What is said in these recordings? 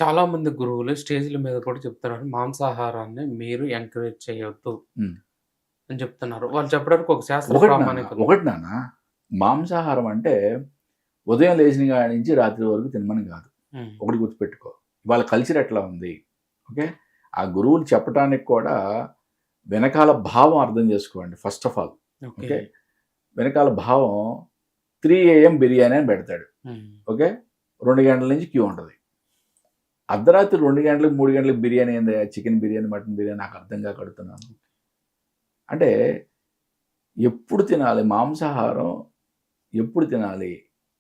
చాలా మంది గురువులు స్టేజ్‌ల మీద కూడా చెప్తున్నారు. మాంసాహారాన్ని మీరు ఎంకరేజ్ చేయొద్దు హ్మ్. అని చెప్తున్నారు. వాళ్ళు చెప్పడానికి ఒక శాస్త్ర ప్రామాణిక ఉంది. ఒకటి నాన్న మాంసాహారం అంటే ఉదయం లేచిన కాడి నుంచి రాత్రి వరకు తినమని కాదు. హ్మ్. ఒకటి గుర్తుపెట్టుకో. ఇవాళ కల్చర్ ఎట్లా ఉంది? ఓకే. ఆ గురువులు చెప్పటానికి కూడా వెనకాల భావం అర్థం చేసుకోండి first of all. Okay. Okay. వెనకాల భావం 3 AM బిర్యానీ అని పెడతాడు. హ్మ్. ఓకే. 2 గంటల నుంచి క్యూ ఉంటది. అర్ధరాత్రి 2 గంటలకు, 3 గంటలకు బిర్యానీ ఏందయ్యా? చికెన్ బిర్యానీ, మటన్ బిర్యానీ నాకు అర్థం కాక అడుగుతున్నాను. అంటే ఎప్పుడు తినాలి మాంసాహారం? ఎప్పుడు తినాలి?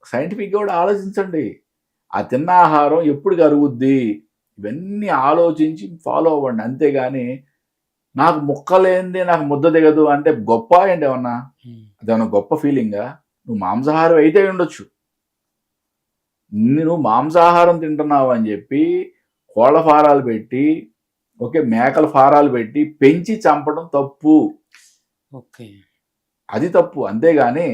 సైంటిఫిక్‌గా కూడా ఆలోచించండి. ఆ తిన్న ఆహారం ఎప్పుడు అరుగుద్ది? ఇవన్నీ ఆలోచించి ఫాలో అవ్వండి. అంతేగాని నాకు ముక్క లేనిదే నాకు ముద్ద దిగదు అంటే గొప్ప ఏంటి ఏమన్నా? హ్మ్. అదేమన్నా గొప్ప ఫీలింగా? నువ్వు మాంసాహారం అయితే అయ్యుండొచ్చు. నువ్వు మాంసాహారం తింటున్నావు అని చెప్పి కోళ్ళ ఫారాలు పెట్టి, ఓకే. మేకల ఫారాలు పెట్టి పెంచి చంపడం తప్పు. ఓకే. అది తప్పు. అంతేగాని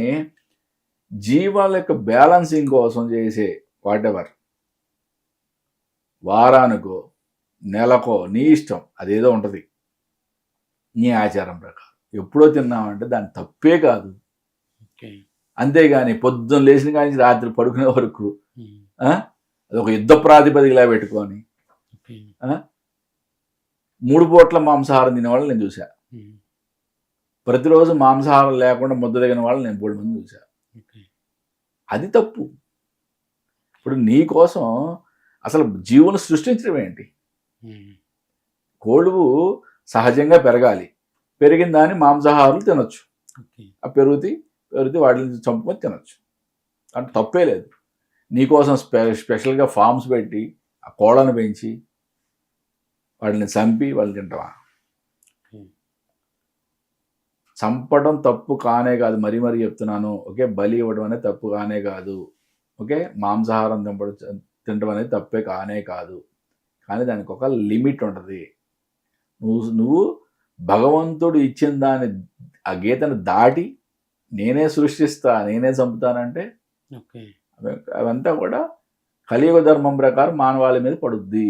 జీవాల యొక్క బ్యాలెన్సింగ్ కోసం చేసే వాటెవర్ వారానికో, నెలకో నీ ఇష్టం. అదేదో ఉంటది. నీ ఆచారం ప్రకారం. ఎప్పుడో తిన్నావంటే దాని తప్పే కాదు. ఓకే. అంతేగాని పొద్దున్న లేచిన కాడి నుంచి రాత్రి పడుకునే వరకు హ్మ్. అదొక యుద్ధ ప్రాతిపదికలా పెట్టుకొని ఓకే. 3 పూట్ల మాంసాహారం తినేవాళ్ళని నేను చూసా. హ్మ్. ప్రతిరోజు మాంసాహారం లేకుండా ముద్ద దిగని వాళ్ళని నేను బోలెడుమందిని చూసా. ఓకే. అది తప్పు. ఇప్పుడు నీ కోసం అసలు జీవులను సృష్టించడం ఏంటి? హ్మ్. కోళ్ళు సహజంగా పెరగాలి. పెరిగిన దాన్ని మాంసాహారులు తినొచ్చు. ఓకే. ఆ పెరిగితే వాటిని చంపుకొని తినొచ్చు. అంటే తప్పే లేదు. నీకోసం స్పెషల్‌గా ఫార్మ్స్ పెట్టి, ఆ కోళ్ళను పెంచి, వాటిని చంపి వాళ్ళు తింటావా? హ్మ్. చంపడం తప్పు కానే కాదు. మరీ చెప్తున్నాను. ఓకే. బలి ఇవ్వడం అనేది తప్పు కానే కాదు. ఓకే. మాంసాహారం తినడం అనేది తప్పే కానే కాదు. కానీ దానికి ఒక లిమిట్ ఉంటది. నువ్వు భగవంతుడు ఇచ్చిన దాన్ని ఆ గీతను దాటి నేనే సృష్టిస్తా, నేనే చంపుతానంటే ఓకే. అవంతా కూడా కలియుగ ధర్మం ప్రకారం మానవాళి మీద పడుద్ది.